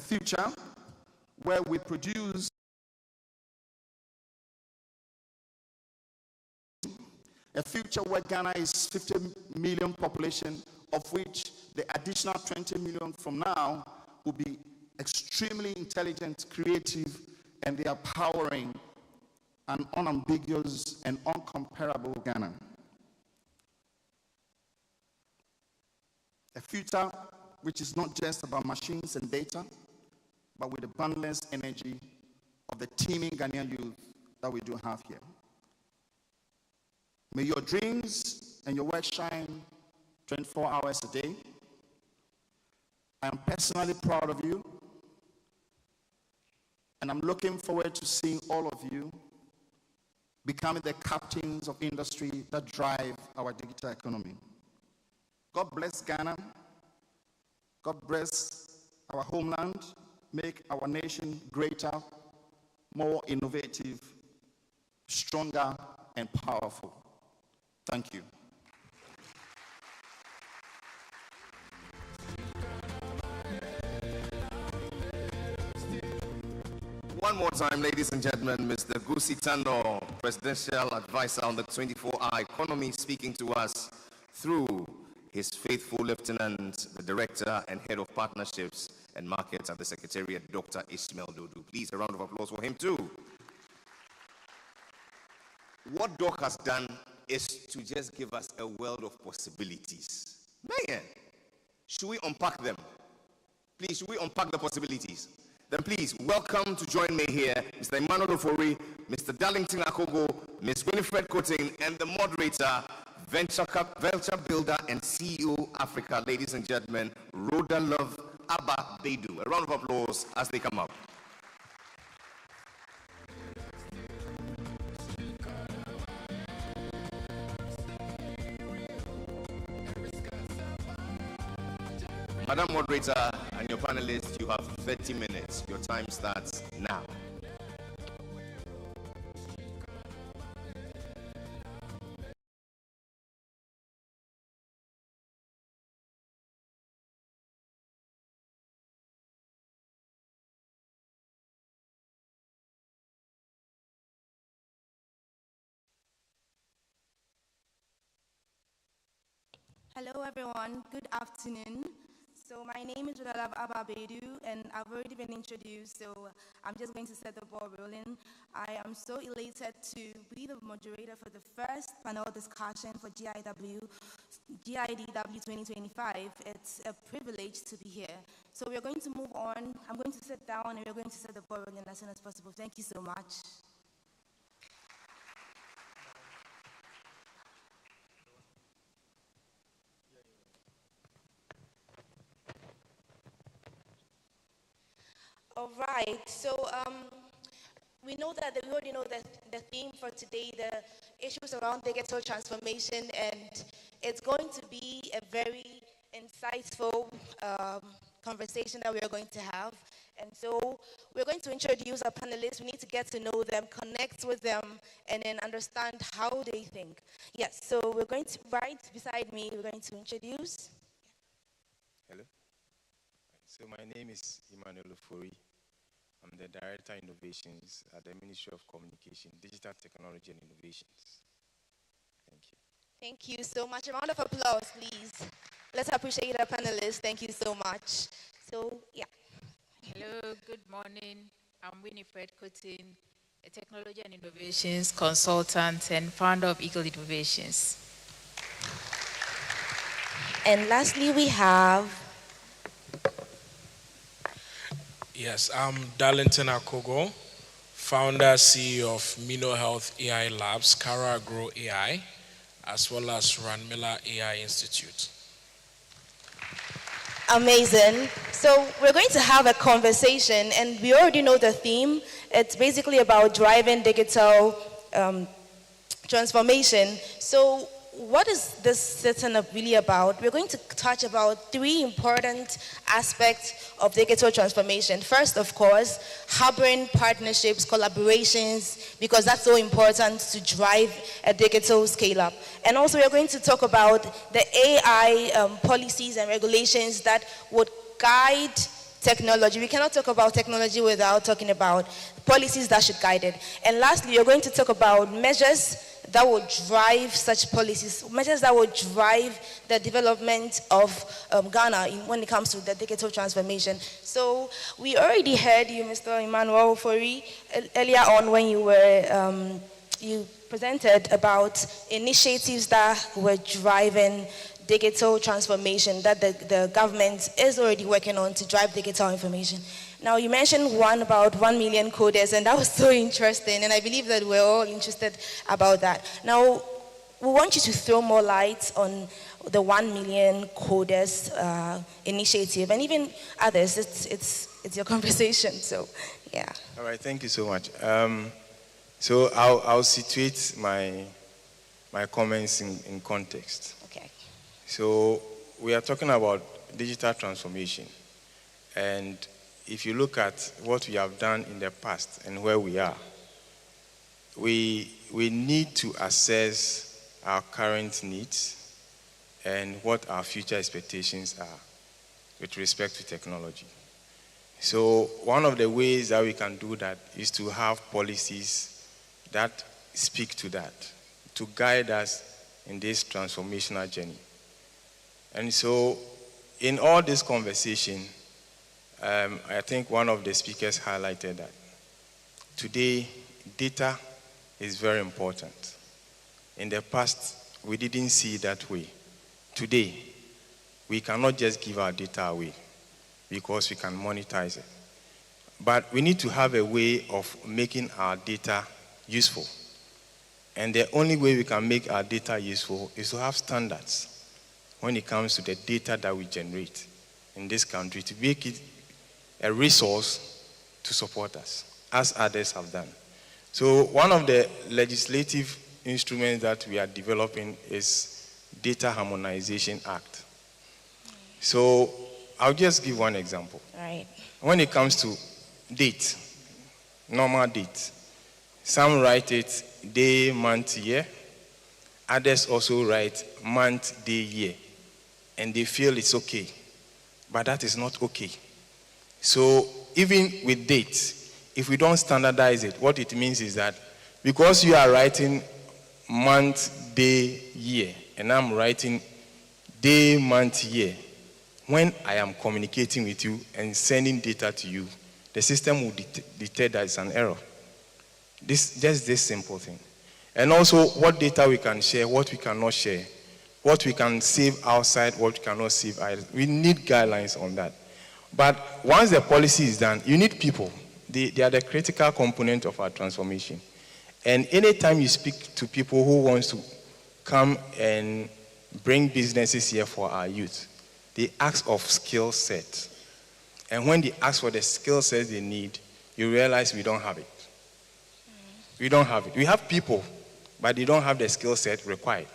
a future where we produce a future where Ghana is 50 million population, of which the additional 20 million from now will be extremely intelligent, creative, and they are powering an unambiguous and uncomparable Ghana. A future which is not just about machines and data, but with the boundless energy of the teeming Ghanaian youth that we do have here. May your dreams and your work shine 24 hours a day. I am personally proud of you, and I'm looking forward to seeing all of you becoming the captains of industry that drive our digital economy. God bless Ghana. God bless our homeland. Make our nation greater, more innovative, stronger, and powerful. Thank you. One more time, ladies and gentlemen, Mr. Gusi Tano, Presidential Advisor on the 24-hour economy, speaking to us through his faithful lieutenant, the Director and Head of Partnerships and Markets at the Secretariat, Dr. Ishmael Dodu. Please, a round of applause for him too. What Doc has done is to just give us a world of possibilities. Man, should we unpack them? Please, should we unpack the possibilities? Then please, welcome to join me here, Mr. Emmanuel Ofori, Mr. Darlington Akogo, Ms. Winifred Cotin, and the moderator, Venture Builder and CEO Africa, ladies and gentlemen, Rhoda Love Abba Bedu. A round of applause as they come up. Madam Moderator and your panelists, you have 30 minutes. Your time starts now. Hello everyone, good afternoon. So my name is Rhoda Ababedu and I've already been introduced, so I'm just going to set the ball rolling. I am so elated to be the moderator for the first panel discussion for GDIW 2025. It's a privilege to be here. So we're going to move on. I'm going to sit down and we're going to set the ball rolling as soon as possible. Thank you so much. All right, so we already know that the theme for today, the issues around digital transformation, and it's going to be a very insightful conversation that we are going to have. And so we're going to introduce our panelists. We need to get to know them, connect with them, and then understand how they think. Yes, so we're going to, right beside me, we're going to introduce. Hello. So my name is Emmanuel Ofori. I'm the Director of Innovations at the Ministry of Communication, Digital Technology and Innovations. Thank you. Thank you so much. A round of applause, please. Let's appreciate our panelists. Thank you so much. So, yeah. Hello, good morning. I'm Winifred Cotin, a Technology and Innovations consultant and founder of Eagle Innovations. And lastly, we have... Yes, I'm Darlington Akogo, founder, CEO of Mino Health AI Labs, Cara Agro AI, as well as Ranmila AI Institute. Amazing. So we're going to have a conversation, and we already know the theme. It's basically about driving digital transformation. So what is this session really about? We're going to touch about three important aspects of digital transformation. First, of course, harboring partnerships, collaborations, because that's so important to drive a digital scale-up. And also, we're going to talk about the AI policies and regulations that would guide technology. We cannot talk about technology without talking about policies that should guide it. And lastly, you're going to talk about measures that will drive such policies, measures that will drive the development of Ghana when it comes to the digital transformation. So we already heard you, Mr. Emmanuel Ofori, earlier on when you were you presented about initiatives that were driving digital transformation that the government is already working on to drive digital information. Now, you mentioned one about 1 million coders, and that was so interesting, and I believe that we're all interested about that. Now, we want you to throw more light on the 1 million coders initiative, and even others. It's your conversation, so yeah. All right, thank you so much. So I'll situate my comments in context. Okay. So we are talking about digital transformation, and if you look at what we have done in the past and where we are, we need to assess our current needs and what our future expectations are with respect to technology. So one of the ways that we can do that is to have policies that speak to that, to guide us in this transformational journey. And so in all this conversation, I think one of the speakers highlighted that today data is very important. In the past, we didn't see it that way. Today, we cannot just give our data away because we can monetize it. But we need to have a way of making our data useful. And the only way we can make our data useful is to have standards when it comes to the data that we generate in this country, to make it a resource to support us, as others have done. So one of the legislative instruments that we are developing is Data Harmonization Act. So I'll just give one example. Right. When it comes to date, normal date, some write it day, month, year. Others also write month, day, year. And they feel it's okay. But that is not okay. So even with dates, if we don't standardize it, what it means is that because you are writing month, day, year, and I'm writing day, month, year, when I am communicating with you and sending data to you, the system will detect that it's an error. Just this simple thing. And also what data we can share, what we cannot share, what we can save outside, what we cannot save outside. We need guidelines on that. But once the policy is done, you need people. They are the critical component of our transformation. And anytime you speak to people who want to come and bring businesses here for our youth, they ask of skill set. And when they ask for the skill sets they need, you realize we don't have it. We don't have it. We have people, but they don't have the skill set required.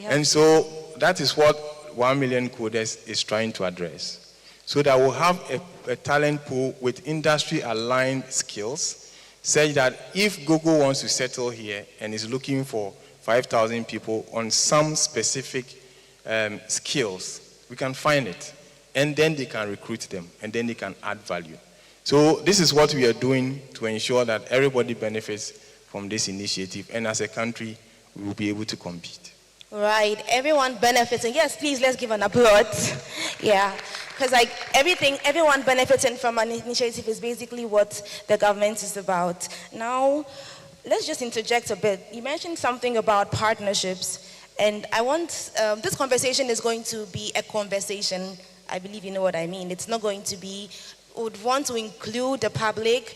And so that is what 1 million coders is trying to address. So that we'll have a talent pool with industry-aligned skills, such that if Google wants to settle here and is looking for 5,000 people on some specific skills, we can find it. And then they can recruit them, and then they can add value. So this is what we are doing to ensure that everybody benefits from this initiative, and as a country, we will be able to compete. Right, everyone benefiting. Yes, please, let's give an applause. Yeah, because like everyone benefiting from an initiative is basically what the government is about. Now, let's just interject a bit. You mentioned something about partnerships, and I want, this conversation is going to be a conversation. I believe you know what I mean. It's not going to be, would want to include the public,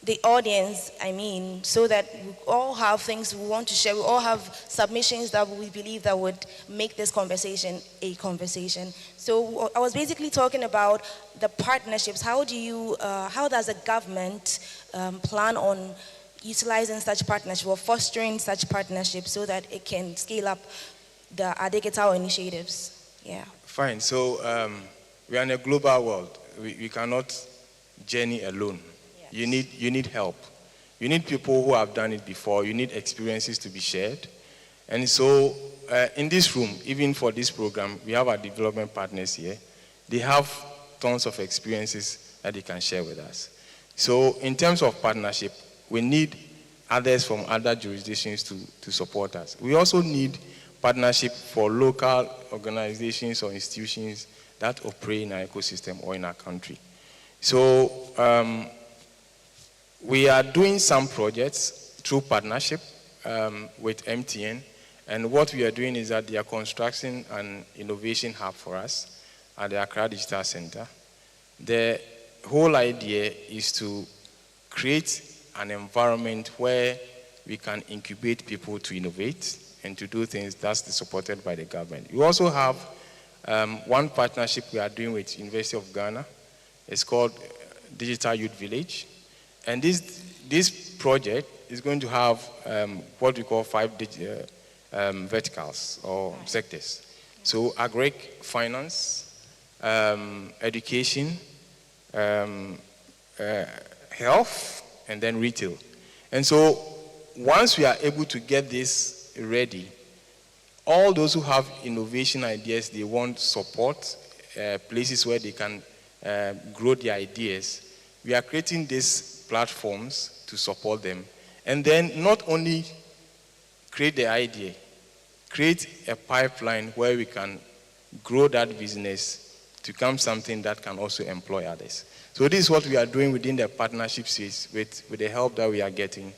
the audience, I mean, so that we all have things we want to share. We all have submissions that we believe that would make this conversation a conversation. So I was basically talking about the partnerships. How does a government plan on utilizing such partnerships or fostering such partnerships so that it can scale up our digital initiatives? Yeah. Fine. So we are in a global world. We cannot journey alone. Yes. You need help. You need people who have done it before. You need experiences to be shared. And so in this room, even for this program, we have our development partners here. They have tons of experiences that they can share with us. So in terms of partnership, we need others from other jurisdictions to support us. We also need partnership for local organizations or institutions that operate in our ecosystem or in our country. So we are doing some projects through partnership with MTN, and what we are doing is that they are constructing an innovation hub for us at the Accra Digital Center. The whole idea is to create an environment where we can incubate people to innovate and to do things that's supported by the government. We also have one partnership we are doing with University of Ghana. It's called Digital Youth Village. And this project is going to have what we call 5 verticals or sectors. So agric, finance, education, health, and then retail. And so once we are able to get this ready, all those who have innovation ideas, they want support, places where they can grow their ideas. We are creating these platforms to support them. And then not only create the idea, create a pipeline where we can grow that business to become something that can also employ others. So this is what we are doing within the partnership space with the help that we are getting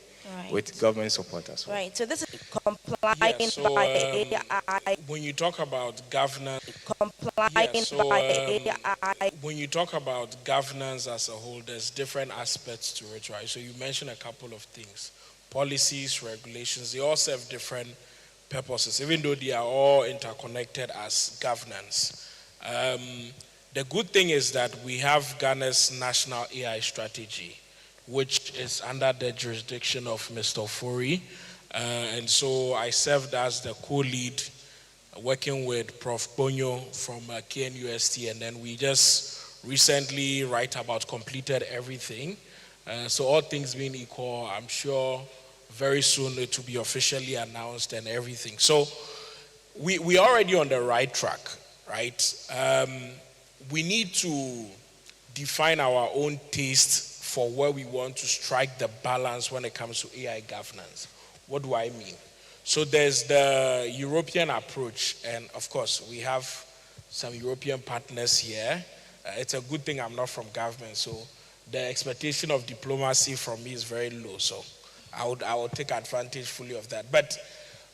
with government support as well. Right, so this is compliant by AI. When you talk about governance, when you talk about governance as a whole, there's different aspects to it, right? So you mentioned a couple of things. Policies, regulations, they all serve different purposes, even though they are all interconnected as governance. The good thing is that we have Ghana's national AI strategy, which is under the jurisdiction of Mr. Ofori. And so I served as the co-lead working with Prof. Bonyo from KNUST, and then we just recently, completed everything. So all things being equal, I'm sure very soon it will be officially announced and everything. So we're already on the right track, right? We need to define our own taste for where we want to strike the balance when it comes to AI governance. What do I mean? So there's the European approach, and of course we have some European partners here. It's a good thing I'm not from government, so the expectation of diplomacy from me is very low, so I would take advantage fully of that. But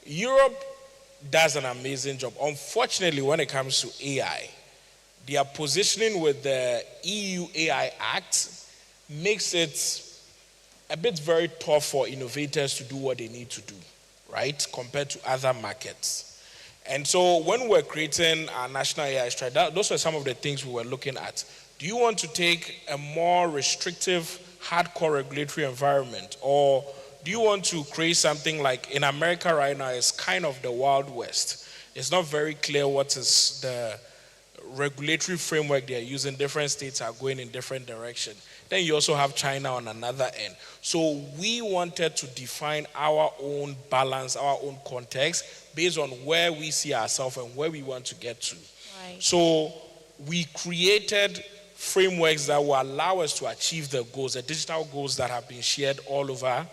Europe does an amazing job. Unfortunately, when it comes to AI, their positioning with the EU AI Act makes it a bit very tough for innovators to do what they need to do, right, compared to other markets. And so when we're creating our national AI strategy, those were some of the things we were looking at. Do you want to take a more restrictive, hardcore regulatory environment, or do you want to create something like in America right now, it's kind of the Wild West. It's not very clear what is the regulatory framework they are using. Different states are going in different directions. Then you also have China on another end. So we wanted to define our own balance, our own context, based on where we see ourselves and where we want to get to. Right. So we created frameworks that will allow us to achieve the goals, the digital goals that have been shared all over,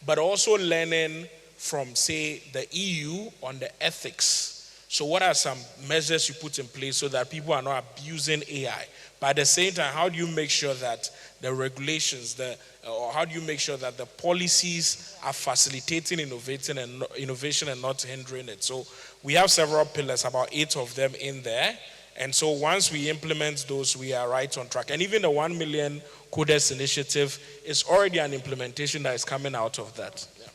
but also learning from, say, the EU on the ethics. So what are some measures you put in place so that people are not abusing AI? But at the same time, how do you make sure that the regulations, or how do you make sure that the policies are facilitating innovation and not hindering it? So we have several pillars, about 8 of them in there. And so once we implement those, we are right on track. And even the 1 million coders initiative is already an implementation that is coming out of that. Yeah.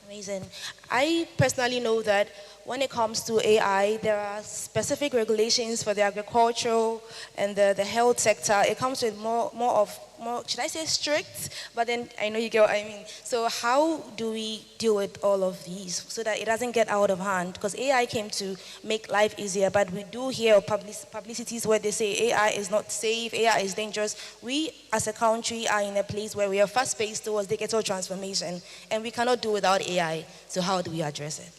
Amazing. I personally know that when it comes to AI, there are specific regulations for the agricultural and the health sector. It comes with more, should I say strict? But then I know you get what I mean. So how do we deal with all of these so that it doesn't get out of hand? Because AI came to make life easier, but we do hear publicities where they say AI is not safe, AI is dangerous. We as a country are in a place where we are fast-paced towards digital transformation, and we cannot do without AI. So how do we address it?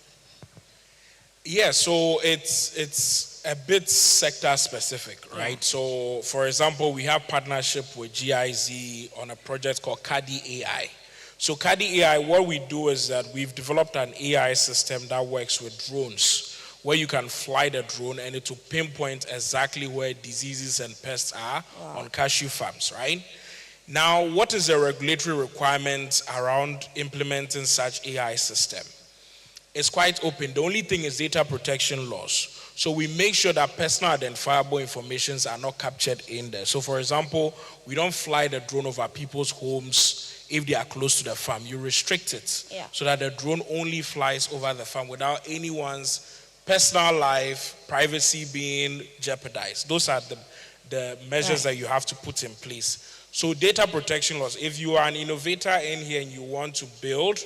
Yeah, so it's a bit sector specific, right? So, for example, we have partnership with GIZ on a project called CADI AI. So CADI AI, what we do is that we've developed an AI system that works with drones, where you can fly the drone and it will pinpoint exactly where diseases and pests are on cashew farms, right? Now, what is the regulatory requirement around implementing such AI system? It's quite open. The only thing is data protection laws. So we make sure that personal identifiable informations are not captured in there. So for example, we don't fly the drone over people's homes if they are close to the farm. You restrict it so that the drone only flies over the farm without anyone's personal life, privacy being jeopardized. Those are the measures that you have to put in place. So data protection laws, if you are an innovator in here and you want to build,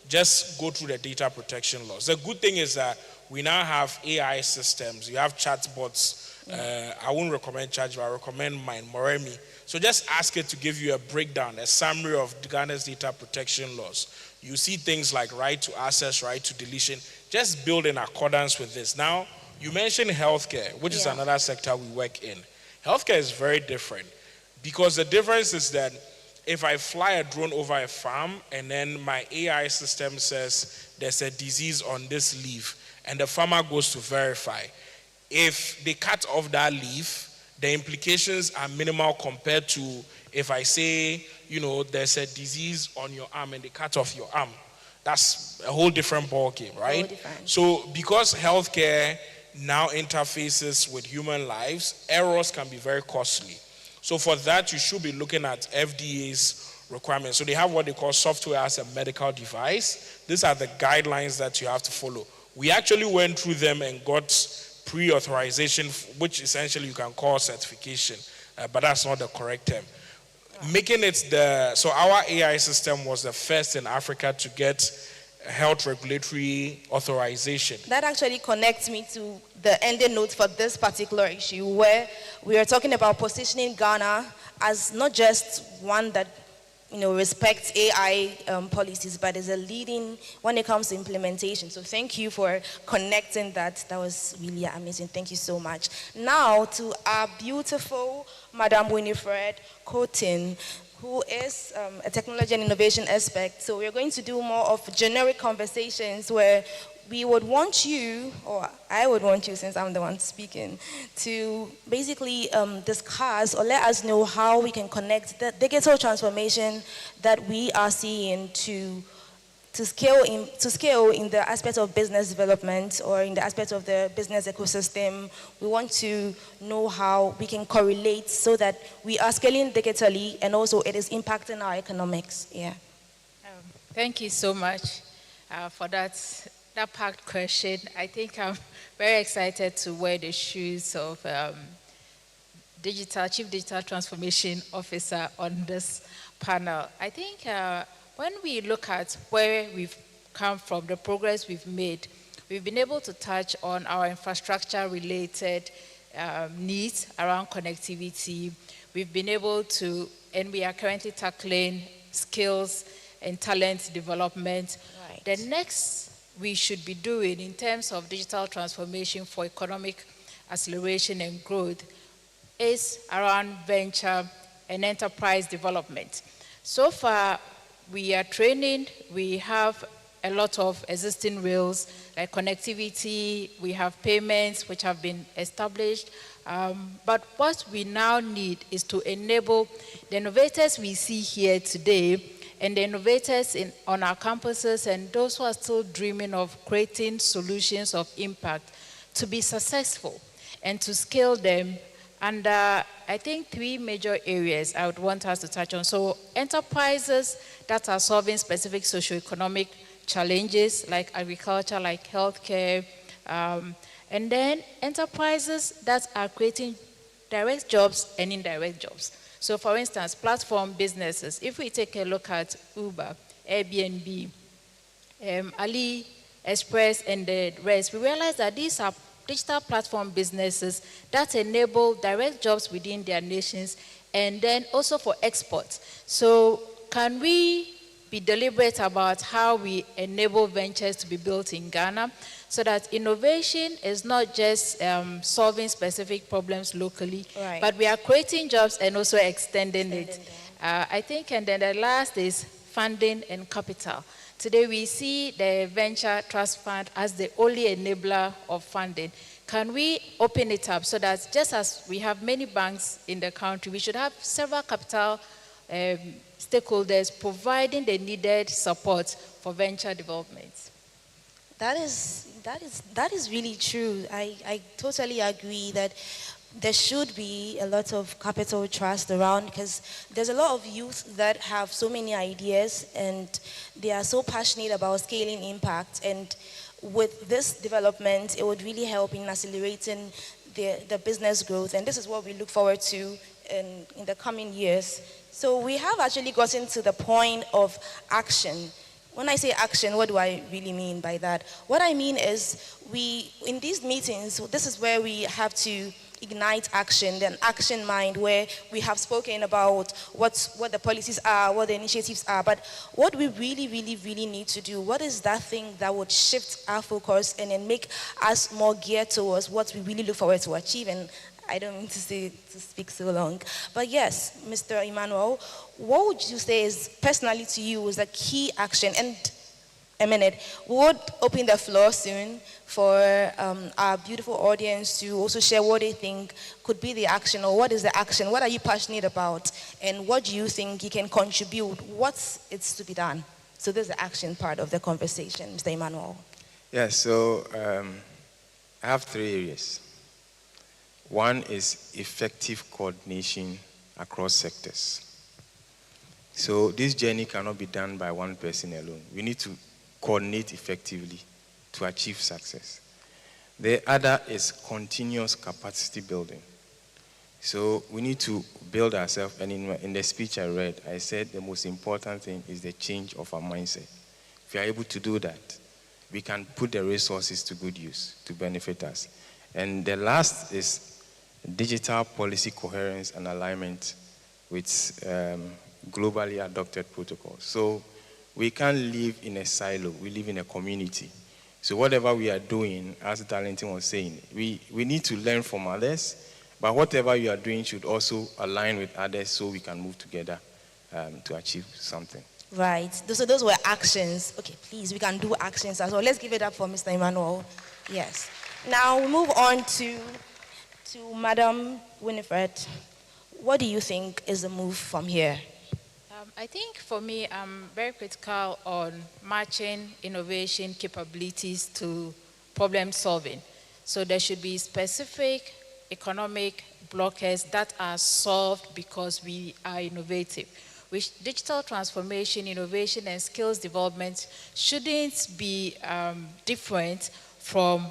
just go through the data protection laws. The good thing is that we now have AI systems. You have chatbots. I wouldn't recommend ChatGPT, I recommend mine, Moremi. So just ask it to give you a breakdown, a summary of Ghana's data protection laws. You see things like right to access, right to deletion. Just build in accordance with this. Now, you mentioned healthcare, which is another sector we work in. Healthcare is very different because the difference is that if I fly a drone over a farm and then my AI system says there's a disease on this leaf and the farmer goes to verify, if they cut off that leaf, the implications are minimal compared to if I say, there's a disease on your arm and they cut off your arm. That's a whole different ball game, right? So because healthcare now interfaces with human lives, errors can be very costly. So for that, you should be looking at FDA's requirements. So they have what they call software as a medical device. These are the guidelines that you have to follow. We actually went through them and got pre-authorization, which essentially you can call certification, but that's not the correct term. Making it so our AI system was the first in Africa to get health regulatory authorization. That actually connects me to the ending note for this particular issue, where we are talking about positioning Ghana as not just one that respects AI policies, but is a leading when it comes to implementation. So thank you for connecting that. That was really amazing. Thank you so much. Now to our beautiful Madam Winifred Cotin, who is a technology and innovation expert. So we're going to do more of generic conversations where we would want you, or I would want you, since I'm the one speaking, to basically discuss or let us know how we can connect the digital transformation that we are seeing to scale in the aspect of business development or in the aspect of the business ecosystem. We want to know how we can correlate so that we are scaling digitally and also it is impacting our economics. Thank you so much for that packed question. I think I'm very excited to wear the shoes of Chief Digital Transformation Officer on this panel. I think when we look at where we've come from, the progress we've made, we've been able to touch on our infrastructure-related needs around connectivity. We've been able to, and we are currently tackling skills and talent development. Right. The next we should be doing in terms of digital transformation for economic acceleration and growth is around venture and enterprise development. So far, we are training, we have a lot of existing rails like connectivity, we have payments which have been established, but what we now need is to enable the innovators we see here today and the innovators on our campuses and those who are still dreaming of creating solutions of impact to be successful and to scale them. And I think 3 major areas I would want us to touch on. So enterprises that are solving specific socioeconomic challenges like agriculture, like healthcare, and then enterprises that are creating direct jobs and indirect jobs. So for instance, platform businesses, if we take a look at Uber, Airbnb, AliExpress, and the rest, we realize that these are digital platform businesses that enable direct jobs within their nations and then also for export. So can we be deliberate about how we enable ventures to be built in Ghana, so that innovation is not just solving specific problems locally, Right. but we are creating jobs and also extending it. I think, and then the last is funding and capital. Today we see the Venture Trust Fund as the only enabler of funding. Can we open it up so that just as we have many banks in the country, we should have several capital stakeholders providing the needed support for venture development? That is really true. I totally agree that there should be a lot of capital trust around, because there's a lot of youth that have so many ideas and they are so passionate about scaling impact. And with this development, it would really help in accelerating the business growth. And this is what we look forward to in the coming years. So we have actually gotten to the point of action. When I say action, what do I really mean by that? What I mean is in these meetings, this is where we have to ignite action, then action mind, where we have spoken about what the policies are, what the initiatives are, but what we really, really, really need to do, what is that thing that would shift our focus and then make us more geared towards what we really look forward to achieve. And I don't mean to speak so long, but yes, Mr. Emmanuel, what would you say is, personally to you, is a key action? And a minute, we would open the floor soon for our beautiful audience to also share what they think could be the action, or what is the action, what are you passionate about, and what do you think you can contribute, what's to be done? So this is the action part of the conversation, Mr. Emmanuel. Yeah, so I have 3 areas. One is effective coordination across sectors. So this journey cannot be done by one person alone. We need to coordinate effectively to achieve success. The other is continuous capacity building. So we need to build ourselves, and in the speech I read, I said the most important thing is the change of our mindset. If we are able to do that, we can put the resources to good use to benefit us. And the last is digital policy coherence and alignment with globally adopted protocols. So we can't live in a silo, we live in a community. So whatever we are doing, as Darlington was saying, we need to learn from others, but whatever you are doing should also align with others so we can move together to achieve something. Right, so those were actions. Okay, please, we can do actions as well. Let's give it up for Mr. Emmanuel. Yes. Now we move on to Madam Winifred. What do you think is the move from here? I think for me, I'm very critical on matching innovation capabilities to problem solving. So there should be specific economic blockers that are solved because we are innovative. Which digital transformation, innovation, and skills development shouldn't be different from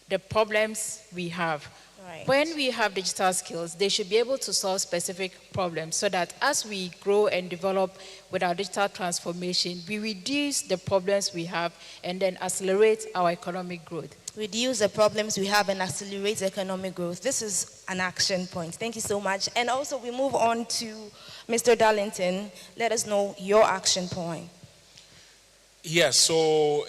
the problems we have. Right. When we have digital skills, they should be able to solve specific problems so that as we grow and develop with our digital transformation, we reduce the problems we have and then accelerate our economic growth. Reduce the problems we have and accelerate economic growth. This is an action point. Thank you so much. And also we move on to Mr. Darlington. Let us know your action point. Yes, so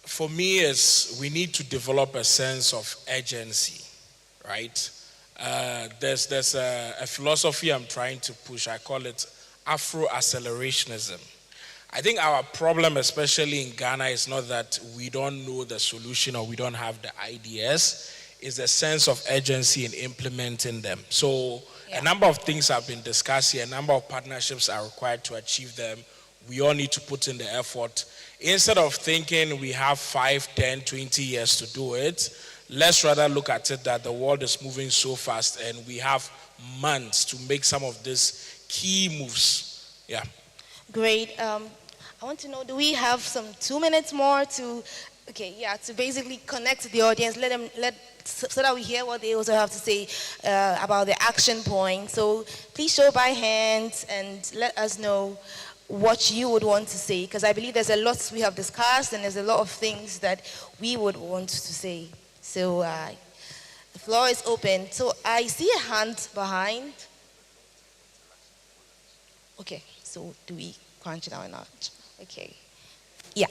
for me, we need to develop a sense of urgency, right? There's a philosophy I'm trying to push. I call it Afro-accelerationism. I think our problem, especially in Ghana, is not that we don't know the solution or we don't have the ideas. It's the sense of urgency in implementing them. So a number of things have been discussed here. A number of partnerships are required to achieve them. We all need to put in the effort. Instead of thinking we have 5, 10, 20 years to do it, let's rather look at it that the world is moving so fast and we have months to make some of these key moves. Yeah. Great. I want to know, do we have some 2 minutes more to basically connect to the audience, so that we hear what they also have to say about the action point. So please show by hand and let us know what you would want to say, because I believe there's a lot we have discussed and there's a lot of things that we would want to say. So the floor is open. So I see a hand behind. Okay, so do we crunch it out or not? Okay. Yeah.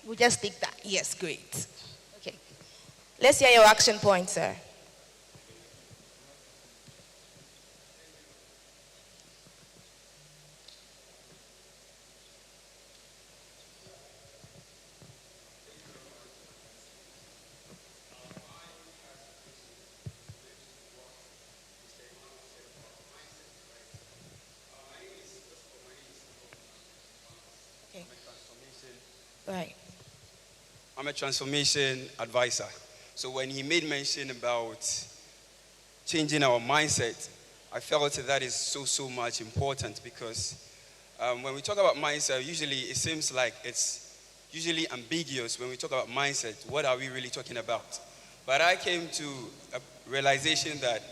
We'll just take that. Yes, great. Okay. Let's hear your action point, sir. Okay. Right. I'm a transformation advisor. So when he made mention about changing our mindset, I felt that is so much important because when we talk about mindset, usually it seems like it's usually ambiguous when we talk about mindset. What are we really talking about? But I came to a realization that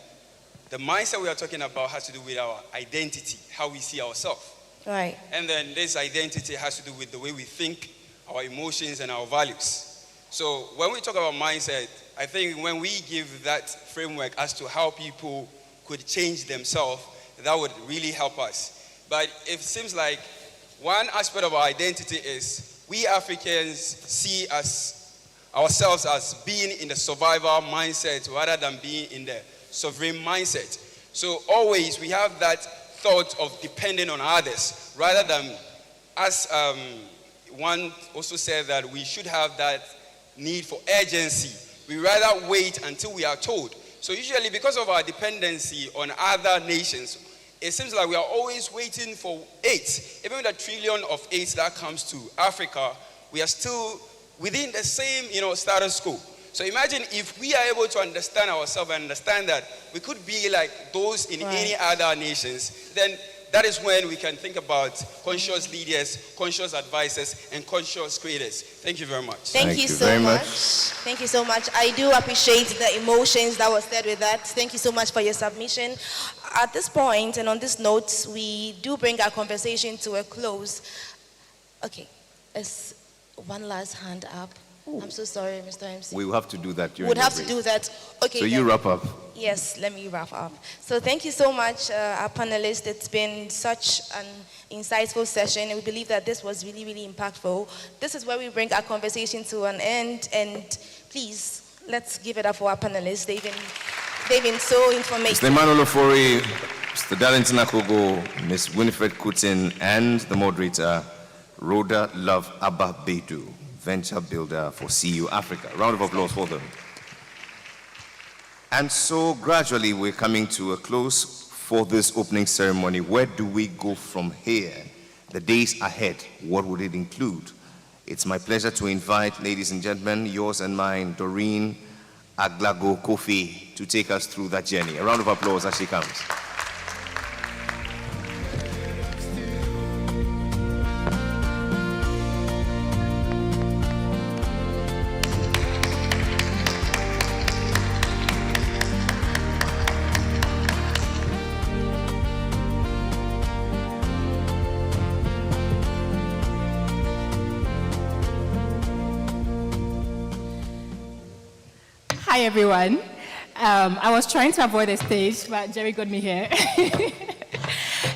the mindset we are talking about has to do with our identity, how we see ourselves. Right. And then this identity has to do with the way we think, our emotions, and our values. So when we talk about mindset, I think when we give that framework as to how people could change themselves, that would really help us. But it seems like one aspect of our identity is we Africans see ourselves as being in the survival mindset rather than being in the sovereign mindset. So always we have that thought of depending on others rather than, as one also said, that we should have that need for urgency. We rather wait until we are told. So usually because of our dependency on other nations, it seems like we are always waiting for aid. Even with the trillion of aid that comes to Africa, we are still within the same, status quo. So imagine if we are able to understand ourselves and understand that we could be like those in any other nations, then that is when we can think about conscious leaders, conscious advisors, and conscious creators. Thank you very much. Thank you so much. Thank you so much. I do appreciate the emotions that was said with that. Thank you so much for your submission. At this point, and on this note, we do bring our conversation to a close. Okay, there's one last hand up. I'm so sorry, Mr. MC. We will have to do that during We'll the have break. to do that. Okay. So you wrap up. Yes, let me wrap up. So thank you so much, our panelists. It's been such an insightful session, and we believe that this was really, really impactful. This is where we bring our conversation to an end, and please, let's give it up for our panelists. They've been so informative. Mr. Emmanuel Ofori, Mr. Darlington Akogo, Ms. Winifred Kutin, and the moderator, Rhoda Love Abba Bedu, venture builder for CU Africa. Round of applause for them. And so gradually we're coming to a close for this opening ceremony. Where do we go from here? The days ahead, what would it include? It's my pleasure to invite, ladies and gentlemen, yours and mine, Doreen Aglago Kofi, to take us through that journey. A round of applause as she comes. Hi, everyone. I was trying to avoid the stage, but Jerry got me here.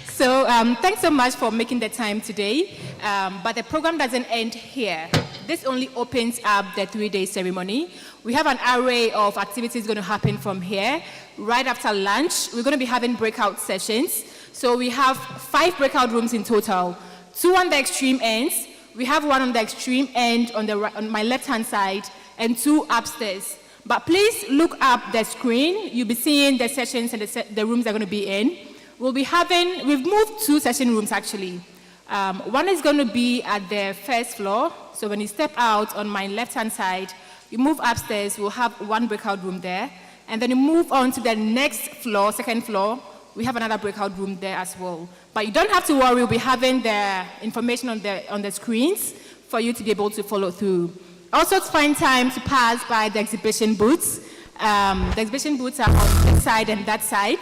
So thanks so much for making the time today. But the program doesn't end here. This only opens up the 3-day ceremony. We have an array of activities going to happen from here. Right after lunch, we're going to be having breakout sessions. So we have 5 breakout rooms in total. 2 on the extreme ends. We have 1 on the extreme end on my left-hand side, and 2 upstairs. But please look up the screen. You'll be seeing the sessions and the rooms they're going to be in. We've moved 2 session rooms actually. One is going to be at the first floor. So when you step out on my left-hand side, you move upstairs, we'll have 1 breakout room there. And then you move on to the next floor, second floor, we have another breakout room there as well. But you don't have to worry, we'll be having the information on the screens for you to be able to follow through. Also, find time to pass by the exhibition booths. The exhibition booths are on this side and that side.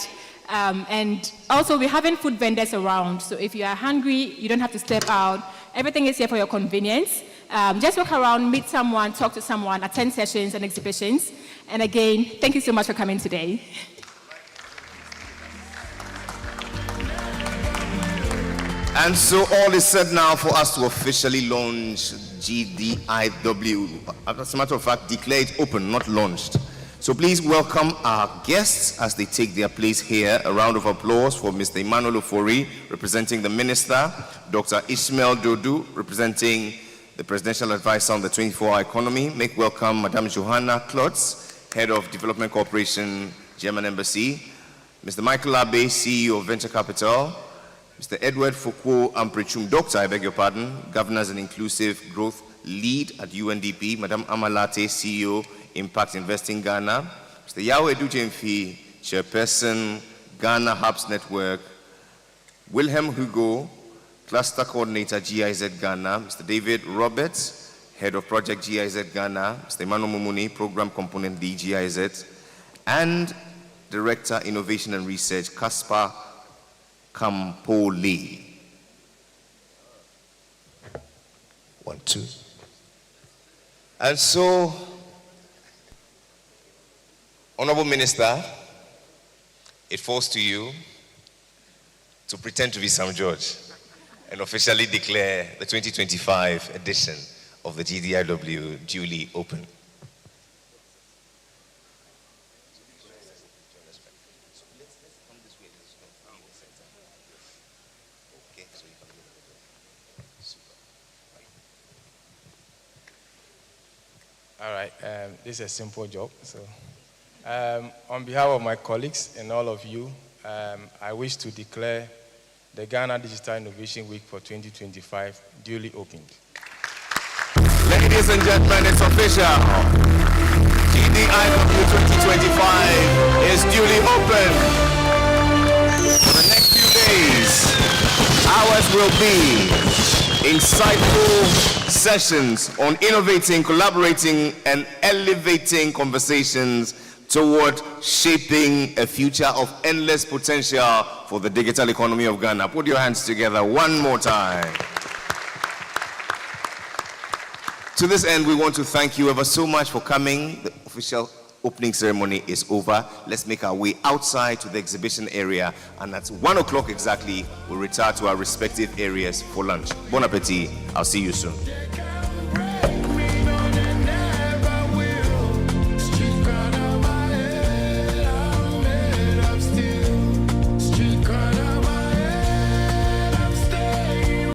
And also, we're having food vendors around. So if you are hungry, you don't have to step out. Everything is here for your convenience. Just walk around, meet someone, talk to someone, attend sessions and exhibitions. And again, thank you so much for coming today. And so all is set now for us to officially launch GDIW. As a matter of fact, declare it open, not launched. So please welcome our guests as they take their place here. A round of applause for Mr. Emmanuel Ofori, representing the Minister, Dr. Ishmael Dodu, representing the Presidential Advisor on the 24-hour economy. Make welcome Madame Johanna Klotz, Head of Development Cooperation, German Embassy, Mr. Michael Abe, CEO of Venture Capital, Mr. Edward Foucault Amprechum, Doctor, I beg your pardon, Governance and Inclusive Growth Lead at UNDP, Madame Amalate, CEO, Impact Investing Ghana, Mr. Yao Edujemfi, Chairperson, Ghana Hubs Network, Wilhelm Hugo, Cluster Coordinator, GIZ Ghana, Mr. David Roberts, Head of Project GIZ Ghana, Mr. Emmanuel Mumuni, Program Component Lead GIZ, and Director, Innovation and Research, Caspar Kampoli. 1, 2. And so, Honorable Minister, it falls to you to pretend to be Sam George and officially declare the 2025 edition of the GDIW duly open. All right, this is a simple job. So, on behalf of my colleagues and all of you, I wish to declare the Ghana Digital Innovation Week for 2025 duly opened. Ladies and gentlemen, it's official. GDIW 2025 is duly open. For the next few days, ours will be insightful sessions on innovating, collaborating, and elevating conversations toward shaping a future of endless potential for the digital economy of Ghana. Put your hands together one more time. To this end, we want to thank you ever so much for coming. The official opening ceremony is over. Let's make our way outside to the exhibition area, and at 1 o'clock exactly, we'll retire to our respective areas for lunch. Bon appetit. I'll see you soon.